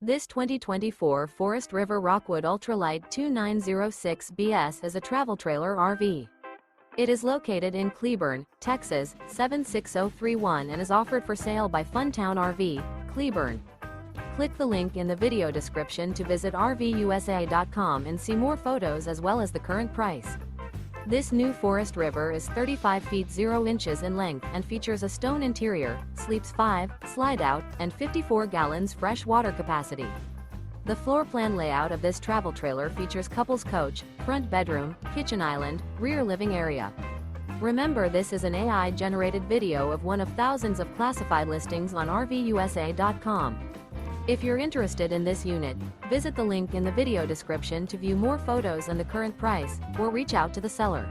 This 2024 Forest River Rockwood Ultralight 2906BS is a travel trailer RV. It is located in Cleburne, Texas, 76031 and is offered for sale by Funtown RV, Cleburne. Click the link in the video description to visit RVUSA.com and see more photos as well as the current price. This new Forest River is 35 feet 0 inches in length and features a stone interior, sleeps 5, Slideout, and 54 gallons fresh water capacity. The floor plan layout of this travel trailer features couples coach, front bedroom, kitchen island, rear living area. Remember, this is an AI-generated video of one of thousands of classified listings on RVUSA.com. If you're interested in this unit, visit the link in the video description to view more photos and the current price, or reach out to the seller.